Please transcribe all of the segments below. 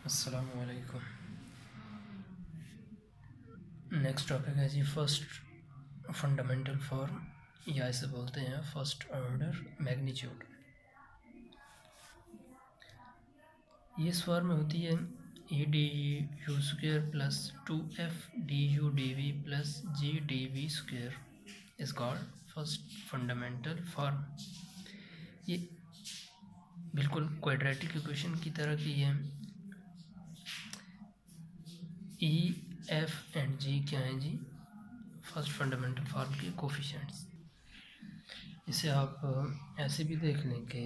अस्सलामु अलैकुम। Next topic है जी फर्स्ट फंडामेंटल फॉर्म या इसे बोलते हैं फर्स्ट ऑर्डर मैग्नीट्यूड। ये इस फॉर्म में होती है E D U square plus 2f D U D we plus G D V square is called first fundamental form. ये बिल्कुल क्वाड्रेटिक इक्वेशन की तरह की है। ई एफ एंड जी क्या हैं जी? फर्स्ट फंडामेंटल फॉर्म के कोफिशिएंट्स। इसे आप ऐसे भी देख लें कि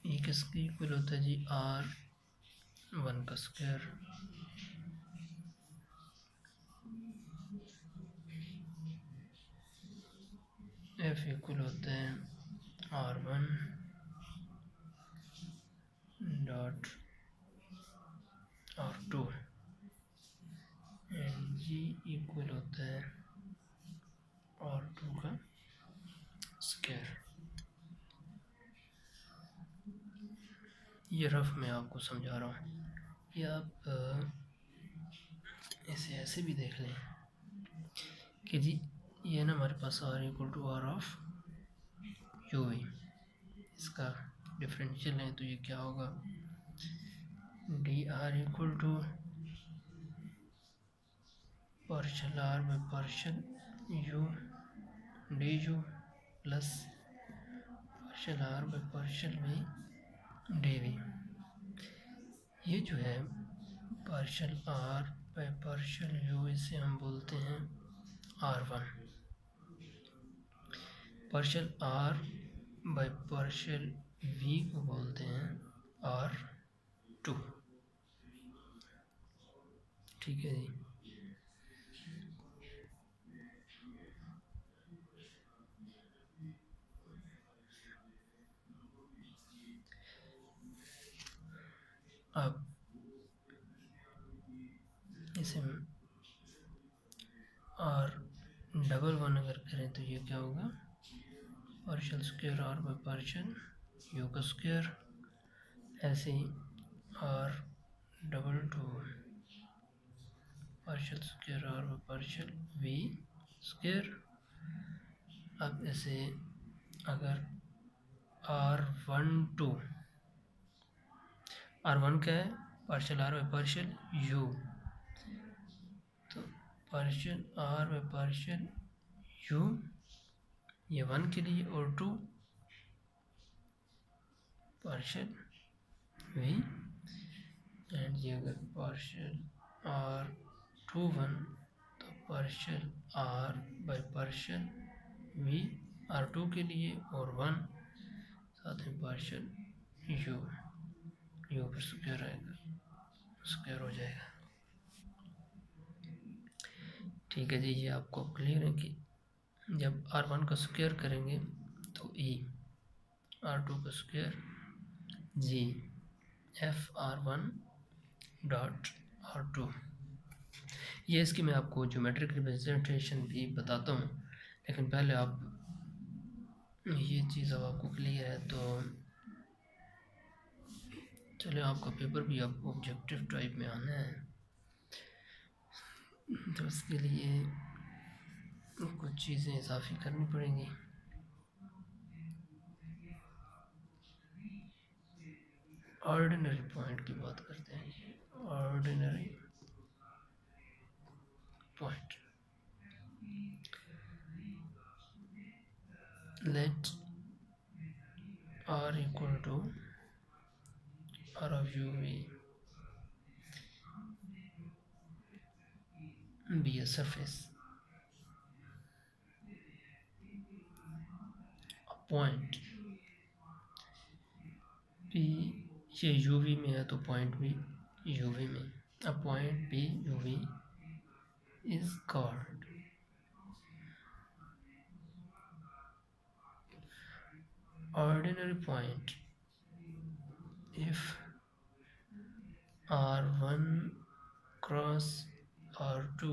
ये किसके इक्वल होता है जी? R1 का स्क्वायर F इक्वल होता है R1 dot R2 and G equal होता है R2 का स्क्वायर। ये रफ मैं आपको समझा रहा हूँ। ये आप इसे ऐसे भी देख लें कि जी ये ना हमारे पास R equal to R of U V, इसका डिफरेंशियल है तो ये क्या होगा? D R equal to partial R by partial U D U plus partial R by partial V D V. ये जो है partial R by partial U, इसे हम बोलते हैं R1। Partial R by partial V को बोलते हैं R2। ठीक है जी। अब इसे R11 अगर करें तो ये क्या होगा? Partial square R by partial U का स्क्वायर। ऐसे ही R22 partial square R by partial V square. अब ऐसे अगर R12 R1 क्या है? Partial R by partial U, तो partial R by partial U ये 1 के लिए और 2 पार्शल वी, एंड ये अगर पार्शल R21 तो partial R by partial V R2 के लिए और 1 साथ में पार्शल यू पर स्क्वायर आएगा, स्क्वायर हो जाएगा। ठीक है जी। ये आपको क्लियर है कि जब R1 का स्क्वायर करेंगे तो ई R2 का स्क्वायर जी एफ R1 डॉट R2। ये इसकी मैं आपको ज्योमेट्रिक रिप्रेजेंटेशन भी बताता हूँ, लेकिन पहले आप ये चीज़ अब आपको क्लियर है तो चले आपका पेपर भी अब ऑब्जेक्टिव टाइप में आना है, तो उसके लिए कुछ चीज़ें इजाफी करनी पड़ेंगी। ऑर्डिनरी पॉइंट की बात करते हैं। Ordinary point, let R equal to R of u be a surface, a point P ये uv में है तो पॉइंट भी uv में, a point P uv is called ordinary point if R1 cross R2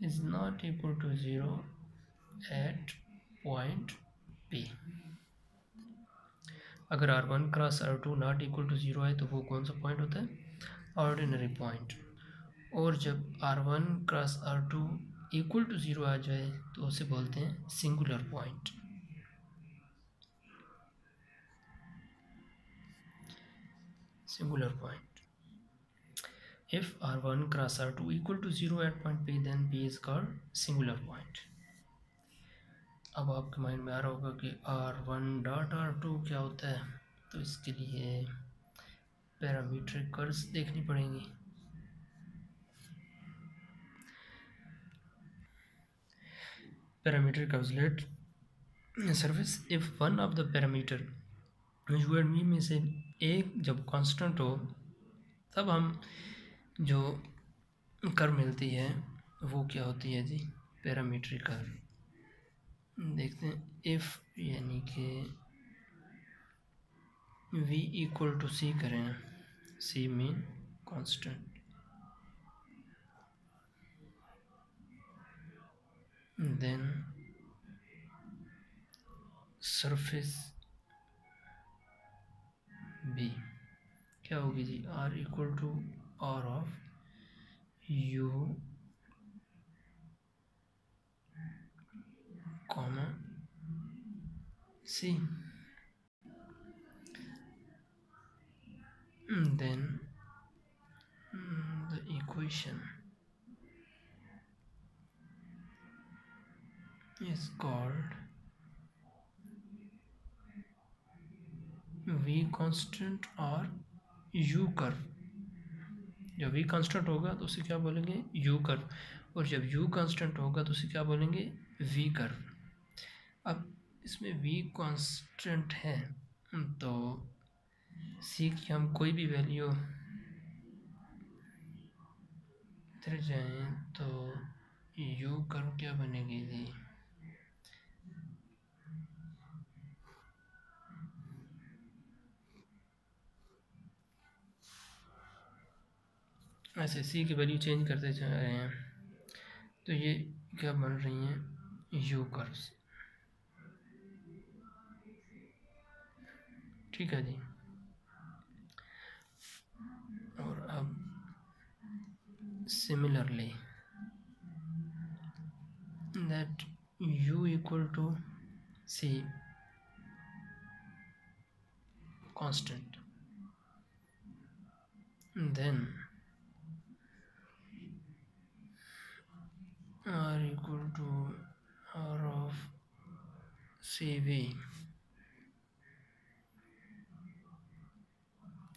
is not equal to 0 at point P। अगर R1 cross R2 not equal to 0 है तो वो कौन सा पॉइंट होता है? Ordinary point. और जब R1 cross R2 equal to 0 आ जाए तो उसे बोलते हैं singular point. Singular point. If R1 cross R2 equal to 0 at point P, then P is called singular point। अब आपके माइंड में आ रहा होगा कि R1 डॉट R2 क्या होता है, तो इसके लिए पैरामीट्रिक कर्व्स देखनी पड़ेंगी। Parametric curves let surface if one of the parameter U and me में से एक जब कांस्टेंट हो तब हम जो कर्व मिलती है वो क्या होती है जी? Parametric curve. देखते हैं इफ यानी कि v इक्वल टू c करें, c mean constant, then surface b क्या होगी जी? r equal to r of u comma c, then the equation is called v constant और u कर्व। जब v कांस्टेंट होगा तो उसे क्या बोलेंगे? u कर्व, और जब u कांस्टेंट होगा तो उसे क्या बोलेंगे? v curve. अब इसमें v कांस्टेंट है तो c की हम कोई भी वैल्यू इधर जाएं तो u कर्व क्या बनेगी जी? ऐसे c की वैल्यू चेंज करते जा रहे हैं तो ये क्या बन रही हैं? u curves. ठीक है जी। और अब similarly that u equal to c constant, then r equal to r of cv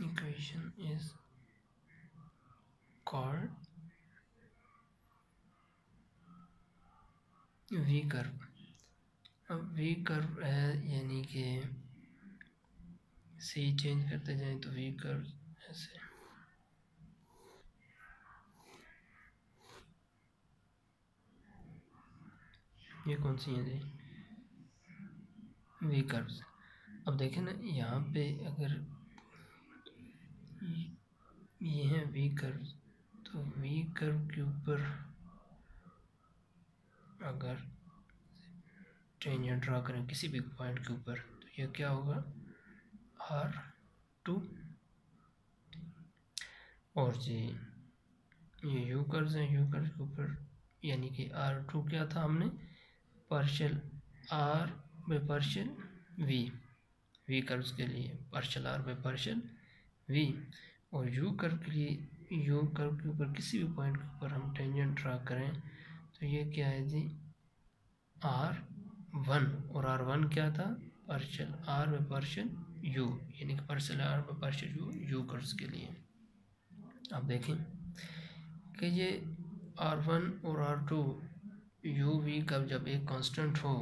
equation is called v curve. अब v कर्व है यानी कि c चेंज करते जाएं तो v कर्व ऐसे। ये कौन सी है जी? v curves. अब देखें ना यहाँ पे अगर ये है v कर्व तो v कर्व के ऊपर अगर टेंजेंट ड्रा करें किसी भी पॉइंट के ऊपर तो ये क्या होगा? R2। और जी ये u कर्व्स हैं, u कर्व के ऊपर यानी कि R2 क्या था? हमने partial r by partial v curves के लिए partial r by partial v, और u कर्व के लिए u कर्व के ऊपर किसी भी पॉइंट के ऊपर हम टेंजेंट ड्रा करें तो ये क्या है जी? R1, और R1 क्या था? Partial r by partial u, यानी कि partial r by partial u curves के लिए। अब देखें कि ये R1 और R2 u v कर्व जब एक कांस्टेंट हो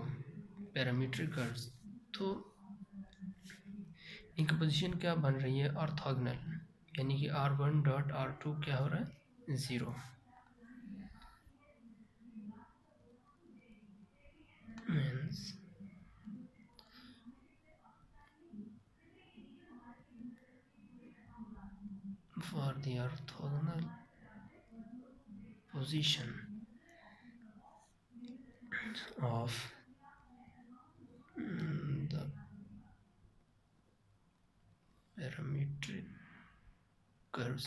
पैरामीट्रिक कर्व्स तो इनकी पोजीशन क्या बन रही है? ऑर्थोगोनल, यानी कि R1 डॉट R2 क्या हो रहा है? 0। Means for the orthogonal position of the parametric curves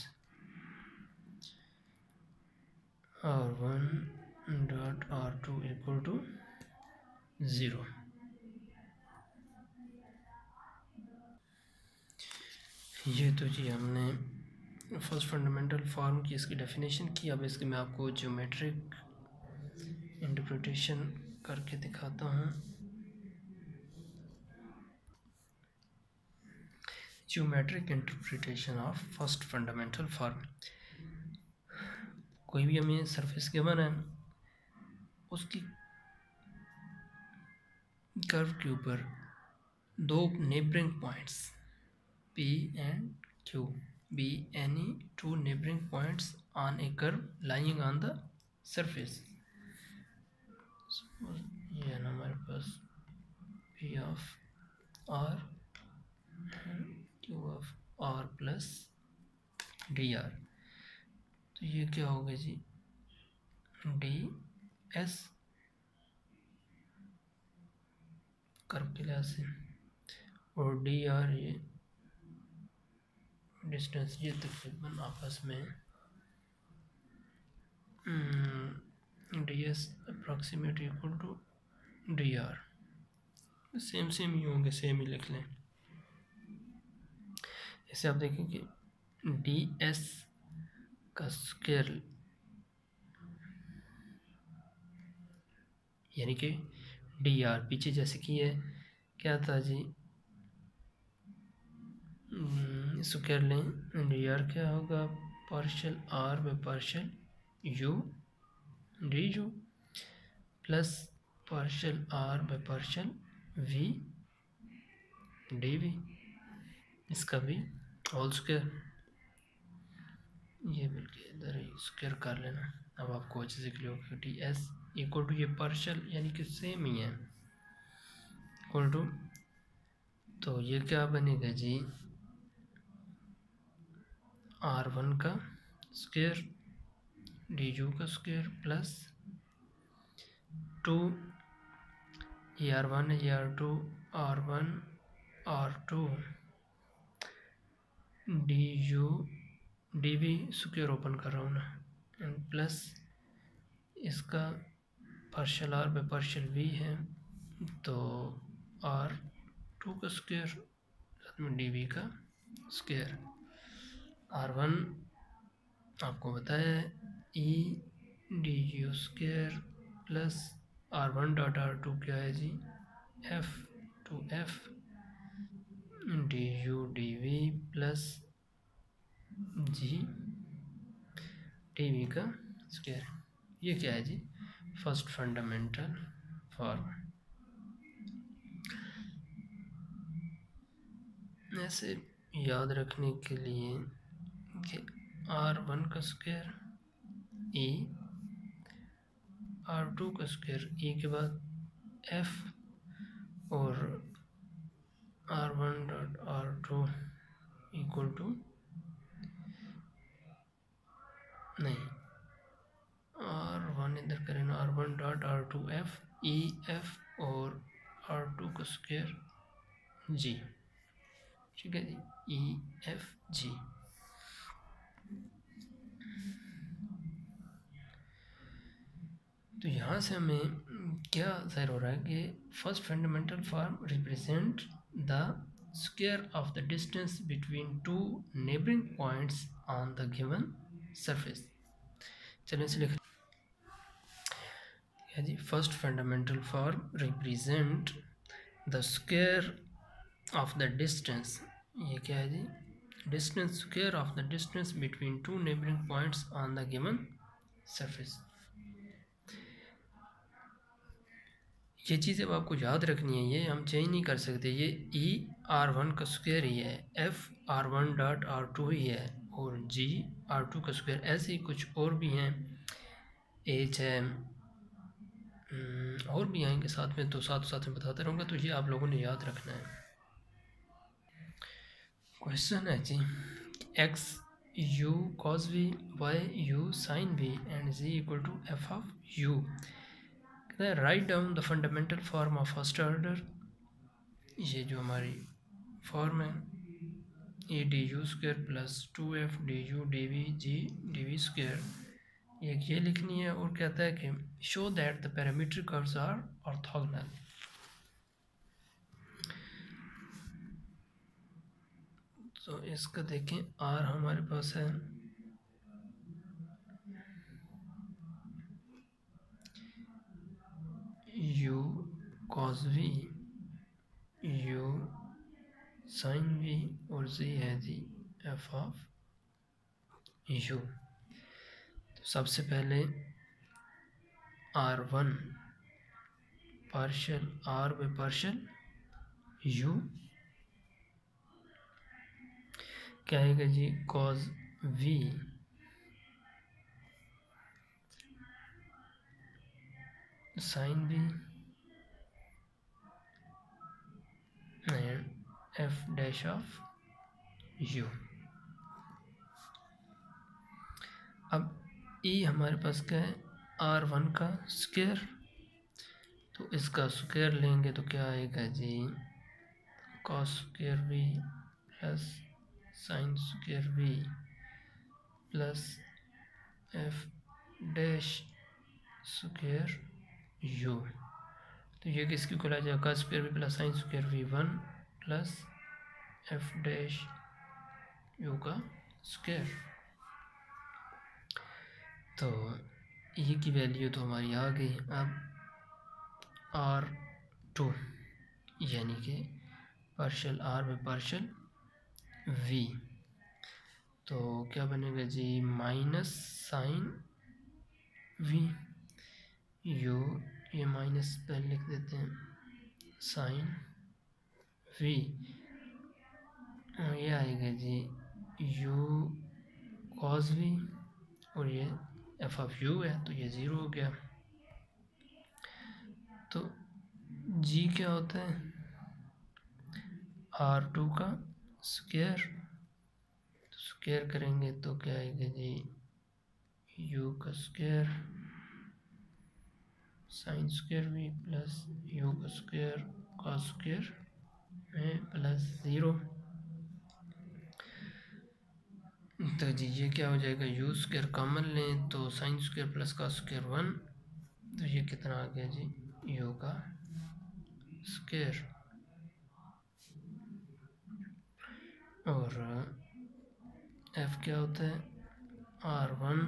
R1 dot R2 equal to 0। ये तो जी हमने फर्स्ट फंडामेंटल फॉर्म की इसकी डेफिनेशन की। अब इसके मैं आपको ज्योमेट्रिक इंटरप्रिटेशन करके दिखाता हूँ। Geometric interpretation of first fundamental form. कोई भी हमें सरफेस गिवन है, उसकी कर्व के ऊपर दो neighbouring points P and Q be any two neighboring points on a curve lying on the surface। ये है ना हमारे पास P of R and Q of R plus dr। तो ये क्या होगा जी, ds कर्व के लिहाज से, और dr ये डिस्टेंस, ये तकरीबन आपस में ds approximate equal to dr। Same ही होंगे, सेम ही लिख लें। इसे आप देखें कि ds का स्क्वायर यानी कि dr पीछे जैसे कि है क्या था जी, स्क्वायर लें, dr क्या होगा, partial r by partial u du plus partial r by partial v dv, इसका भी होल स्क्वायर। ये बल्कि इधर ही स्क्वायर कर लेना, अब आपको अच्छे से क्लियर होगा। टी एस इक्वल टू ये पार्शियल यानी कि सेम ही है, इक्वल टू, तो ये क्या बनेगा जी, R1 का स्क्वायर डी यू का स्क्वायर प्लस 2, ये R1 है, ये R2, R1 R2 D U D V square open कर रहा हूँ ना, एंड प्लस इसका partial R by partial V है, तो R2 का स्क्वायर साथ में डी वी का स्क्वायर। R1 आपको बताया है E D U square plus R1 dot R2 क्या है G, F two F D U D we plus G D we का स्क्वायर। ये क्या है जी, फर्स्ट फंडामेंटल फॉर्म। ऐसे याद रखने के लिए कि R1 का स्क्वायर ई, R2 का स्क्वायर ई के बाद एफ, और R1 dot R2 equal to, नहीं R1 इधर करें ना, R1 dot R2 F E F और R2 का स्क्वायर जी, ठीक है जी, ई एफ जी। तो यहाँ से हमें क्या जाहिर हो रहा है कि first fundamental form represent the square of the distance between two neighbouring points on the given surface. चलिए इसे लिख जी, first fundamental form represent the square of the distance, ये क्या है जी, distance, square of the distance between two neighbouring points on the given surface. ये चीज़ अब आपको याद रखनी है, ये हम चेंज नहीं कर सकते। ये ई R1 का स्क्वायर ही है, एफ R1 डॉट R2 ही है, और जी R2 का स्क्वायर। ऐसे ही कुछ और भी हैं, एच है, और भी आएंगे साथ में, तो साथ में बताते रहूँगा, तो ये आप लोगों ने याद रखना है। क्वेश्चन है जी, X U cos V, Y U sine V, and G equal to F of U. कहते हैं write down the fundamental form of first order. ये जो हमारी फॉर्म है E D U square plus 2f D U D V G D V square, एक ये लिखनी है। और कहता है कि show that the parametric curves are orthogonal. तो इसका देखें आर हमारे पास है u cos v, u sin v और z है जी f ऑफ u। तो सबसे पहले r1 partial r by partial u क्या आएगा जी cos v sin v and f dash of u। अब e हमारे पास क्या है r1 का स्क्वायर, तो इसका स्क्वायर लेंगे तो क्या आएगा जी cos square v plus sin square v plus f dash square u। तो ये किसकी इक्वल आ जाएगा cos square v plus sin square v 1 plus f dash u का स्क्वायर। तो ये की वैल्यू तो हमारी आ गई। अब r2 यानी कि partial r by partial v, तो क्या बनेगा जी माइनस साइन v u, ये माइनस पहले लिख देते हैं साइन v, ये आएगा जी u cos v और ये f ऑफ u है तो ये ज़ीरो हो गया। तो g क्या होता है r2 का स्क्वायर, तो स्क्वायर करेंगे तो क्या आएगा जी u का square sine square v plus u का स्क्वायर cos स्क्वायर में प्लस ज़ीरो। तो जी ये क्या हो जाएगा u स्क्वायर कॉमन लें तो sine square plus cos square 1, तो ये कितना आ गया जी u का स्क्वायर। और f क्या होता है r1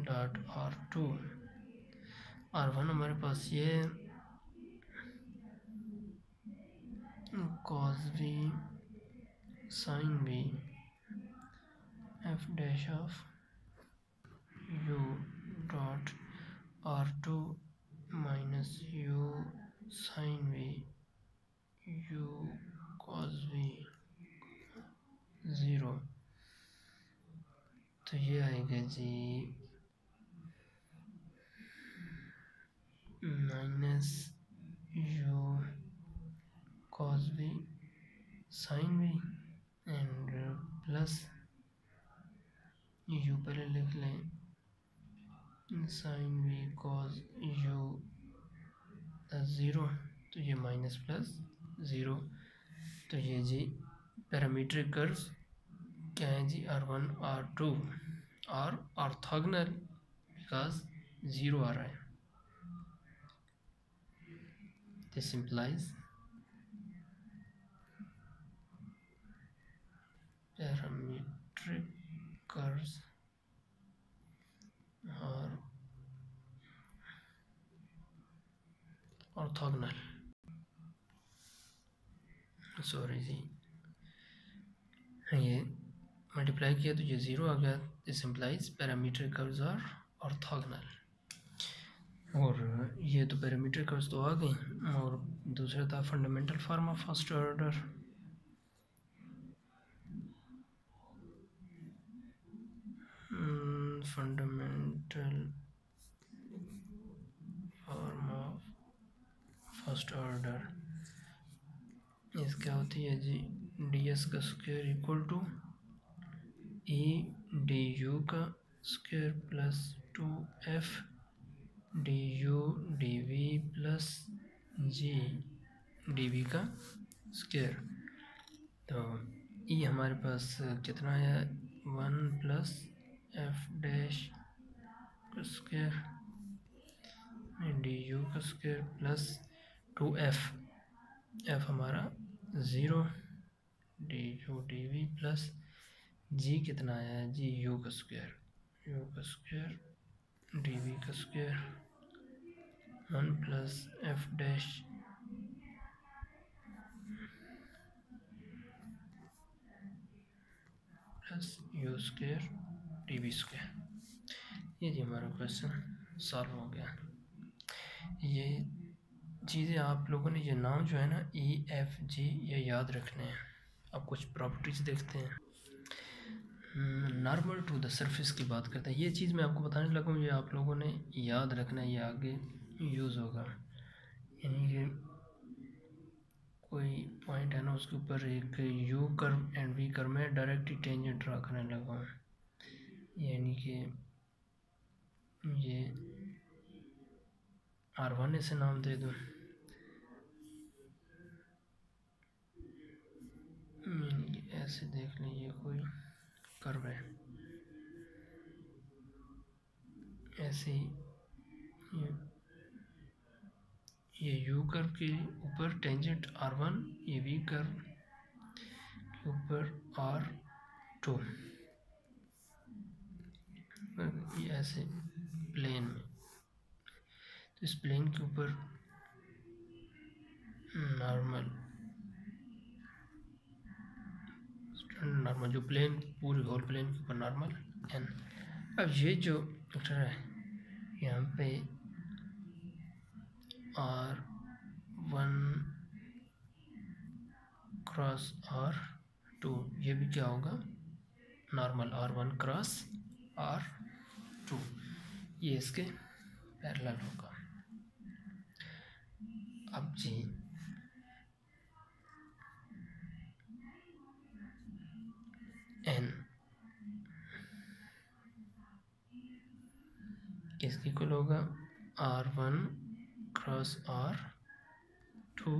डॉट r2, r1 हमारे पास ये cos v sin v f dash of u dot r2 minus u sin v u cos v zero. तो ये आएगा G minus u cos v sin v and plus u पहले लिख लें sin v cos u zero, तो ये minus plus zero. तो ये जी पैरामीट्रिक कर्व्स क्या है जी r1 r2 और ऑर्थोगोनल बिकॉज ज़ीरो आ रहा है। दिस इम्प्लाइज पैरामीट्रिक कर्व्स और ऑर्थोगोनल, सॉरी जी ये मल्टीप्लाई किया तो ये ज़ीरो आ गया। This implies parametric curves are orthogonal. और ये तो पैरामीट्रिक कर्व्स तो आ गए, और दूसरा था fundamental form of first order. Fundamental form of first order इस क्या होती है जी डी एस का square equal to E D you का square plus 2f D U D we plus G D we का स्क्वायर। तो E हमारे पास कितना है, 1 प्लस एफ डैश का स्क्वायर डी यू का स्क्वायर प्लस 2f, एफ हमारा 0 d U D we plus G कितना आया, जी यू का स्क्वायर डी वी का square 1 plus F dash plus U square D V square. ये जी हमारा क्वेश्चन सॉल्व हो गया। ये चीज़ें आप लोगों ने, ये नाम जो है ना ई एफ जी, ये याद रखने हैं। अब कुछ प्रॉपर्टीज देखते हैं। नॉर्मल टू द सरफेस की बात करते हैं। ये चीज़ मैं आपको बताने लगा हूँ, ये आप लोगों ने याद रखना है, ये आगे यूज़ होगा। यानी कि कोई पॉइंट है ना, उसके ऊपर एक U curve and V curve में डायरेक्ट टेंजेंट ड्रा करने लगा हूँ। यानी कि ये R1 से नाम दे दूँ, ऐसे देख लीजिए कोई कर्व है, ऐसे ही ये यू कर्व के ऊपर टेंजेंट R1, ये वी कर्व के ऊपर R2, ये ऐसे प्लेन में। तो इस प्लेन के ऊपर नॉर्मल जो प्लेन, पूरे होल प्लेन के ऊपर नॉर्मल एन। अब ये जो वेक्टर है यहाँ पे R1 क्रॉस R2, ये भी क्या होगा, नॉर्मल R1 क्रॉस R2, ये इसके पैरेलल होगा। अब जी एन किसकी इक्वल होगा, R1 cross R2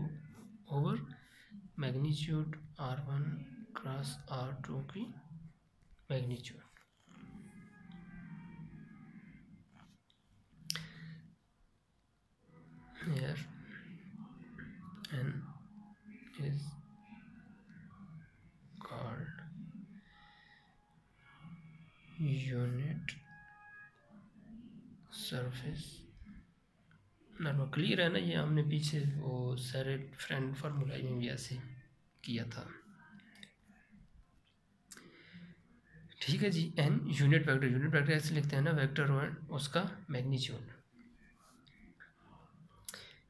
over magnitude R1 cross R2 की magnitude. Here n is called unit surface normal. Clear है ना, ये हमने पीछे वो सारे फ्रेंड फार्मूला में भी ऐसे किया था। ठीक है जी। एन यूनिट वेक्टर ऐसे लिखते हैं ना, वेक्टर वन उसका मैग्नीट्यूड।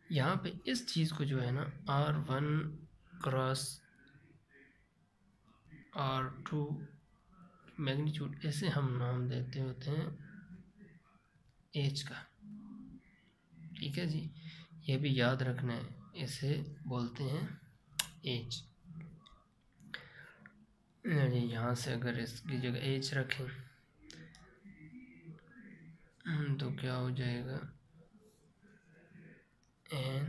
यहाँ पे इस चीज़ को जो है ना R1 क्रॉस R2 मैग्नीट्यूड, ऐसे हम नाम देते होते हैं एच का। ठीक है जी, ये भी याद रखना है, इसे बोलते हैं एच। यहाँ से अगर इसकी जगह एच रखें तो क्या हो जाएगा, N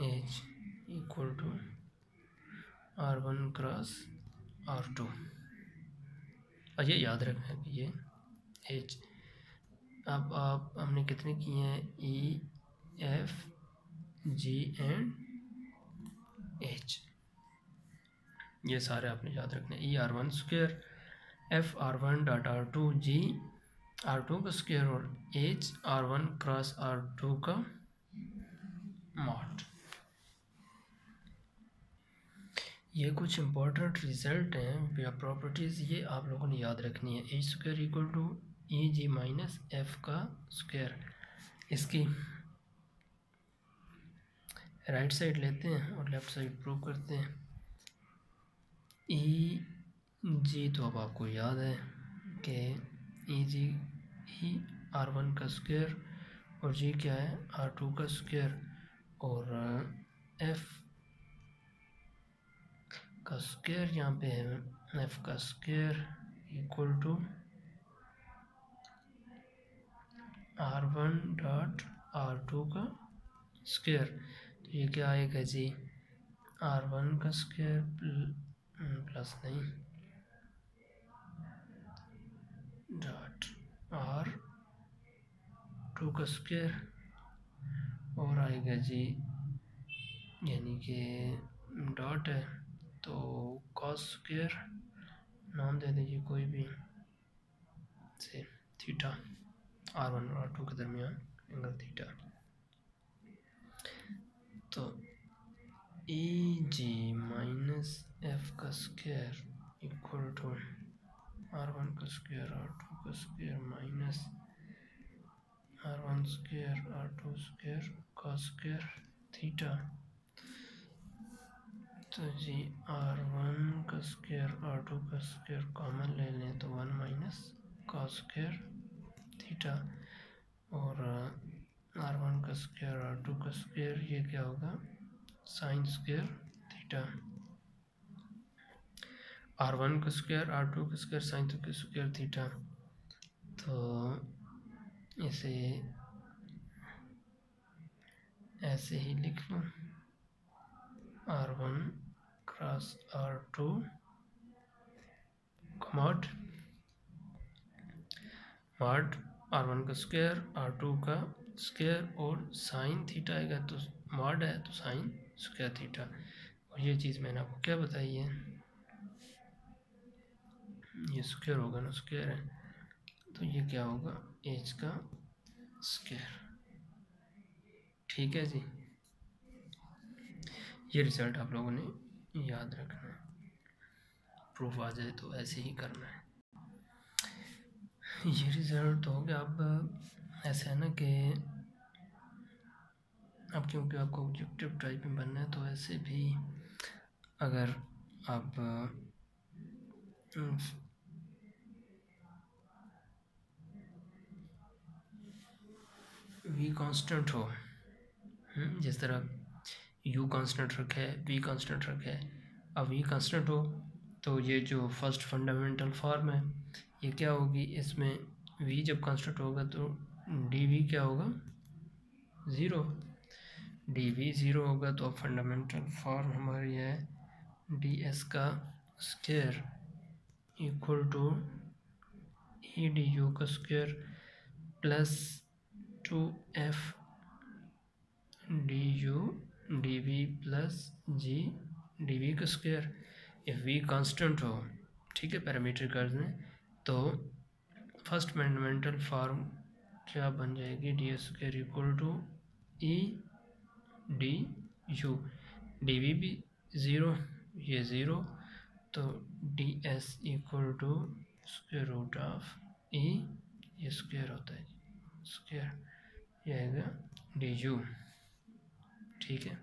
H equal to R1 cross R2। और ये याद रखना है कि ये एच। अब आप हमने कितने किए हैं, E F G and H, ये सारे आपने याद रखने। ई R1 square, F R1 dot R2, जी R2 का स्क्वायर और एच R1 क्रॉस R2 का मॉड। ये कुछ इंपॉर्टेंट रिजल्ट हैं या प्रॉपर्टीज़, ये आप लोगों ने याद रखनी है। H square equal to E G minus F का स्क्वायर। इसकी राइट साइड लेते हैं और लेफ्ट साइड प्रूव करते हैं। ई जी तो अब आपको याद है कि ई जी ही R1 का स्क्वायर और जी क्या है, R2 का स्क्वायर, और एफ का स्क्वायर यहाँ पे है, एफ का square equal to R1 dot R2 का स्क्वायर, तो ये क्या आएगा जी, R1 का स्क्वायर प्लस नहीं डॉट R2 का स्क्वायर, और आएगा जी यानी कि डॉट है तो कॉस स्क्वायर, नाम दे दीजिए कोई भी से थीटा, R1 और R2 के दरमियान एंगल थीटा, तो ए जी माइनस एफ का स्क्वायर इक्वल टू R1 का स्क्वायर R2 का square minus R1 square R2 square का स्क्वायर थीटा, तो जी R1 का स्क्वायर R2 का स्क्वायर कॉमन ले लें तो 1 माइनस का स्क्वायर थीटा, और R1 का स्क्वायर R2 का स्क्वायर ये क्या होगा साइन स्क्वायर थीटा, R1 का स्क्वायर R2 का स्क्वायर साइन का स्क्वायर थीटा, तो इसे ऐसे ही लिख लो R1 cross R2 mod R1 का स्क्वायर R2 का स्क्वायर और साइन थीटा आएगा, तो मॉड है तो साइन स्क्वायर थीटा, और ये चीज़ मैंने आपको क्या बताई है, ये स्क्वायर होगा ना, स्क्वायर है तो ये क्या होगा एच का स्क्वायर। ठीक है जी, ये रिजल्ट आप लोगों ने याद रखना है, प्रूफ आ जाए तो ऐसे ही करना है। ये रिजल्ट हो गया। अब ऐसा है ना कि अब क्योंकि आपको ऑब्जेक्टिव टाइप में बनना है तो ऐसे भी अगर आप v कांस्टेंट हो, जिस तरह u कांस्टेंट रखा है v कांस्टेंट रखा है, अब v कांस्टेंट हो तो ये जो फर्स्ट फंडामेंटल फॉर्म है ये क्या होगी, इसमें v जब कांस्टेंट होगा तो dv क्या होगा ज़ीरो, dv ज़ीरो होगा तो फंडामेंटल फॉर्म हमारी है ds का square equal to E D you का square plus 2f D U D we plus G D we का स्क्वायर, इफ v कांस्टेंट हो, ठीक है पैरामीट्रिक कर्व में, तो फर्स्ट फंडामेंटल फॉर्म क्या बन जाएगी d s square equal to E D you, D v भी ज़ीरो ये ज़ीरो, तो d s equal to square root of E, ये स्क्वायर होता है स्क्वायर, ये आएगा डी यू। ठीक है,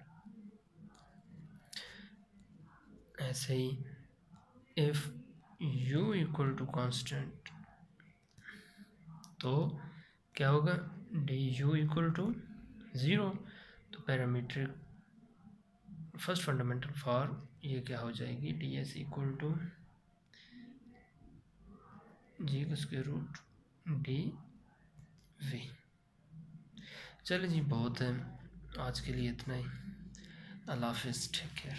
ऐसे ही if u equal to constant तो क्या होगा d u equal to zero, तो पैरामीट्रिक फर्स्ट फंडामेंटल फॉर्म ये क्या हो जाएगी d s equal to G का स्क्वायर रूट डी वी। चलिए जी बहुत है आज के लिए इतना ही, अल्लाह हाफिज़, टेक केयर।